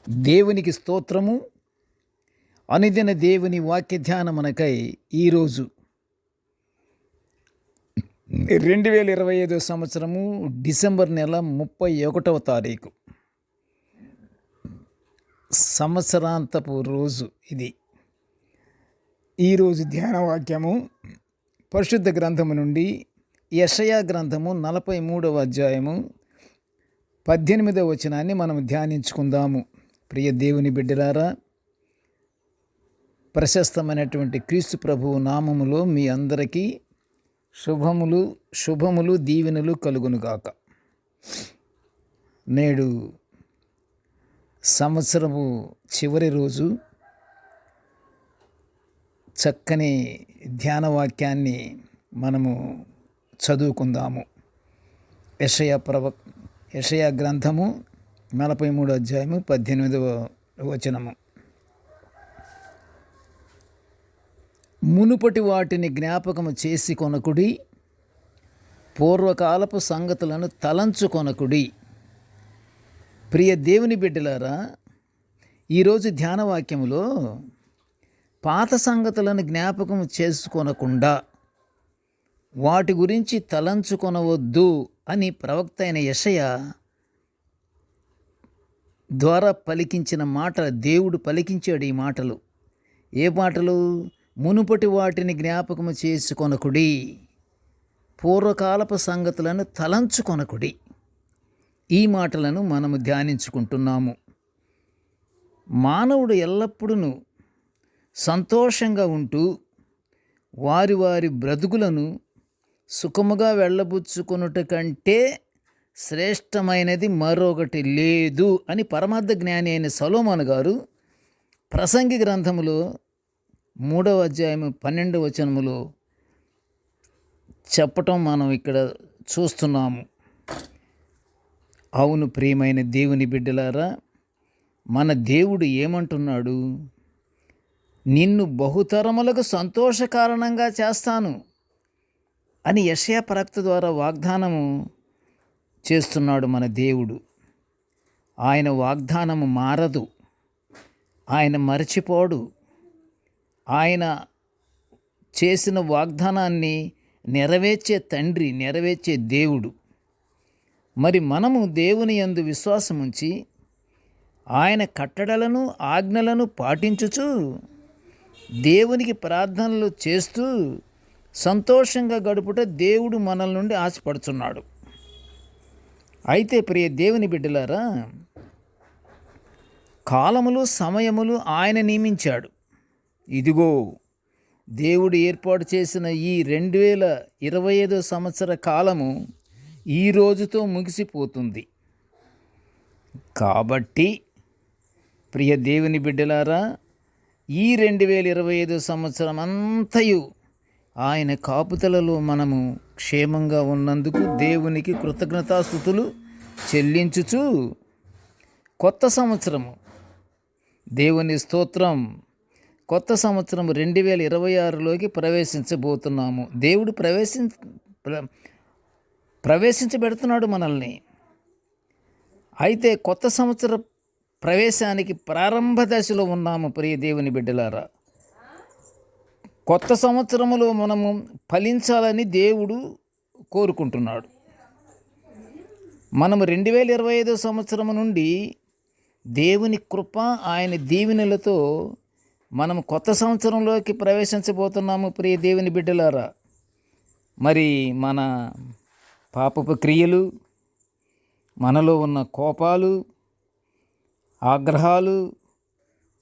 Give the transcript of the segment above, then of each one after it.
దేవునికి స్తోత్రము. అనుదిన దేవుని వాక్య ధ్యానమునకై ఈరోజు 2025 సంవత్సరము డిసెంబర్ నెల 31వ తారీఖు సంవత్సరాంతపు రోజు ఇది. ఈరోజు ధ్యాన వాక్యము పరిశుద్ధ గ్రంథము నుండి యెషయా గ్రంథము 43వ అధ్యాయము 18వ వచనాన్ని మనం ధ్యానించుకుందాము. ప్రియ దేవుని బిడ్డలారా, ప్రశస్తమైనటువంటి క్రీస్తు ప్రభువు నామములో మీ అందరికీ శుభములు దీవెనలు కలుగునుగాక. నేడు సంవత్సరము చివరి రోజు. చక్కని ధ్యాన వాక్యాన్ని మనము చదువుకుందాము. యెషయా గ్రంథము 43వ అధ్యాయము 18వ వచనము. మునుపటి వాటిని జ్ఞాపకము చేసి కొనకుడి, పూర్వకాలపు సంగతులను తలంచుకొనకుడి. ప్రియ దేవుని బిడ్డలారా, ఈరోజు ధ్యాన వాక్యములో పాత సంగతులను జ్ఞాపకం చేసుకొనకుండా వాటి గురించి తలంచుకొనవద్దు అని ప్రవక్త అయిన యెషయా ద్వారా పలికించిన మాట. దేవుడు పలికించాడు ఈ మాటలు. ఏ మాటలు? మునుపటి వాటిని జ్ఞాపకము చేసుకొనకుడి, పూర్వకాలపు సంగతులను తలంచుకొనకుడి. ఈ మాటలను మనము ధ్యానించుకుంటున్నాము. మానవుడు ఎల్లప్పుడూ సంతోషంగా ఉంటూ వారి వారి బ్రతుకులను సుఖముగా వెళ్ళబుచ్చుకొనుట కంటే శ్రేష్టమైనది మరొకటి లేదు అని పరమార్థ జ్ఞాని అయిన సొలొమోను గారు ప్రసంగి గ్రంథములో 3వ అధ్యాయము 12వ వచనములో చెప్పటం మనం ఇక్కడ చూస్తున్నాము. అవును ప్రియమైన దేవుని బిడ్డలారా, మన దేవుడు ఏమంటున్నాడు? నిన్ను బహుతరములకు సంతోష కారణంగా చేస్తాను అని యెషయా ప్రవక్త ద్వారా వాగ్దానము చేస్తున్నాడు మన దేవుడు. ఆయన వాగ్దానము మారదు, ఆయన మరచిపోడు. ఆయన చేసిన వాగ్దానాన్ని నెరవేర్చే తండ్రి, నెరవేర్చే దేవుడు. మరి మనము దేవుని యందు విశ్వాసముంచి ఆయన కట్టడలను ఆజ్ఞలను పాటించుచు దేవునికి ప్రార్థనలు చేస్తూ సంతోషంగా గడుపుట దేవుడు మనల నుండి ఆశపడుచున్నాడు. అయితే ప్రియ దేవుని బిడ్డలారా, కాలములు సమయములు ఆయన నియమించాడు. ఇదిగో, దేవుడు ఏర్పాటు చేసిన ఈ 2025 సంవత్సర కాలము ఈ రోజుతో ముగిసిపోతుంది. కాబట్టి ప్రియ దేవుని బిడ్డలారా, ఈ 2025 సంవత్సరం అంతయు ఆయన కాపుదలలో మనము క్షేమంగా ఉన్నందుకు దేవునికి కృతజ్ఞతాస్తుతులు చెల్లించుచు కొత్త సంవత్సరము, దేవుని స్తోత్రం, కొత్త సంవత్సరం 2026లోకి ప్రవేశించబోతున్నాము. దేవుడు ప్రవేశించబెడుతున్నాడు మనల్ని. అయితే కొత్త సంవత్సర ప్రవేశానికి ప్రారంభ దశలో ఉన్నాము. ప్రియ దేవుని బిడ్డలారా, కొత్త సంవత్సరములో మనము ఫలించాలని దేవుడు కోరుకుంటున్నాడు. మనము 2025 సంవత్సరము నుండి దేవుని కృప, ఆయన దీవెనలతో మనము కొత్త సంవత్సరంలోకి ప్రవేశించబోతున్నాము. ప్రియ దేవుని బిడ్డలారా, మరి మన పాపపు క్రియలు, మనలో ఉన్న కోపాలు, ఆగ్రహాలు,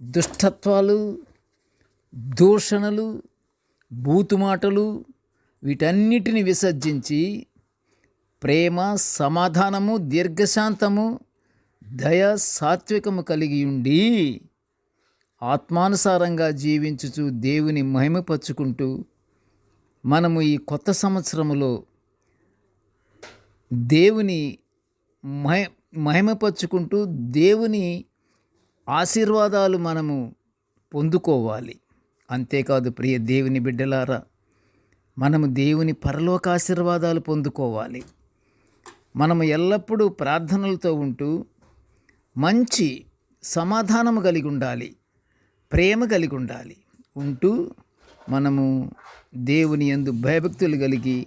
దుష్టత్వాలు, దూషణలు, బూతుమాటలు, వీటన్నిటిని విసర్జించి ప్రేమ, సమాధానము, దీర్ఘశాంతము, దయ, సాత్వికము కలిగి ఉండి ఆత్మానుసారంగా జీవించుచు దేవుని మహిమపరుచుకుంటూ మనము ఈ కొత్త సంవత్సరములో దేవుని మహిమపరుచుకుంటూ దేవుని ఆశీర్వాదాలు మనము పొందుకోవాలి. అంతేకాదు ప్రియ దేవుని బిడ్డలారా, మనము దేవుని పరలోక ఆశీర్వాదాలు పొందుకోవాలి. మనము ఎల్లప్పుడూ ప్రార్థనలతో ఉంటూ మంచి సమాధానము కలిగి ఉండాలి, ప్రేమ కలిగి ఉండాలి. ఉంటూ మనము దేవుని యందు భయభక్తులు కలిగి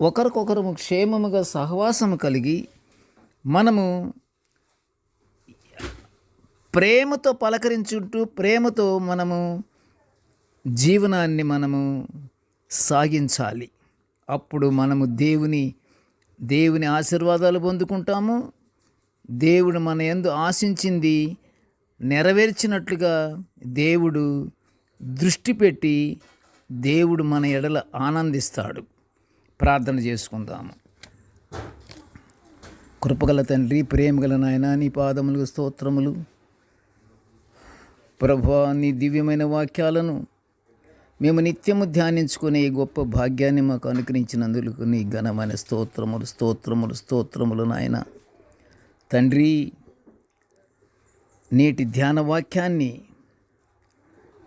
ఒకరికొకరము క్షేమముగా సహవాసము కలిగి మనము ప్రేమతో పలకరించుంటూ ప్రేమతో మనము జీవనాన్ని మనము సాగించాలి. అప్పుడు మనము దేవుని ఆశీర్వాదాలు పొందుకుంటాము. దేవుడు మన యందు ఆశించింది నెరవేర్చినట్లుగా దేవుడు దృష్టి పెట్టి దేవుడు మన ఎడల ఆనందిస్తాడు. ప్రార్థన చేసుకుందాము. కృపగల తండ్రి, ప్రేమగల నాయన, నీ పాదములకు స్తోత్రములు. ప్రభువా, నీ దివ్యమైన వాక్యాలను మేము నిత్యము ధ్యానించుకునే ఈ గొప్ప భాగ్యాన్ని మాకు అనుగ్రహించినందుకు నీ ఘనమైన స్తోత్రములు స్తోత్రములు స్తోత్రములు నాయన. తండ్రి, నేటి ధ్యాన వాక్యాన్ని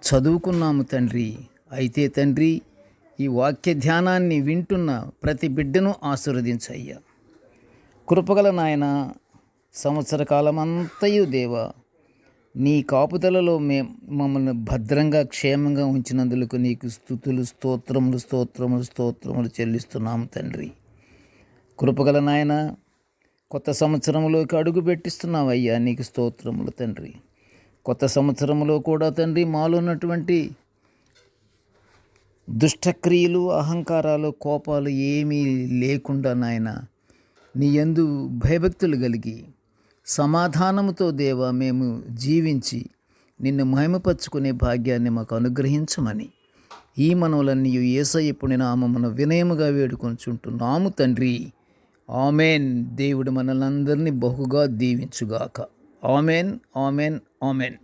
చదువుకున్నాము తండ్రి. అయితే తండ్రి, ఈ వాక్య ధ్యానాన్ని వింటున్న ప్రతి బిడ్డను ఆశీర్వదించయ్యా. కృపగల నాయన, సంవత్సర కాలమంతయు దేవా నీ కాపుదలలో మమ్మల్ని భద్రంగా క్షేమంగా ఉంచినందుకు నీకు స్తుతులు స్తోత్రములు స్తోత్రములు స్తోత్రములు చెల్లిస్తున్నాము తండ్రి. కృపగల నాయన, కొత్త సంవత్సరంలోకి అడుగు పెట్టిస్తున్నావు అయ్యా, నీకు స్తోత్రములు తండ్రి. కొత్త సంవత్సరంలో కూడా తండ్రి మాలో ఉన్నటువంటి దుష్టక్రియలు, అహంకారాలు, కోపాలు ఏమీ లేకుండా నాయన నీ యందు భయభక్తులు కలిగి సమాధానముతో దేవా మేము జీవించి నిన్ను మహిమపరుచుకునే భాగ్యాన్ని మాకు అనుగ్రహించమని ఈ మనవులన్నీ యేసయ్య పుణ్య నామమున వినయముగా వేడుకొనుచుంటున్నాము తండ్రి. ఆమెన్. దేవుడు మనలందరినీ బహుగా దీవించుగాక. Amen, amen, amen.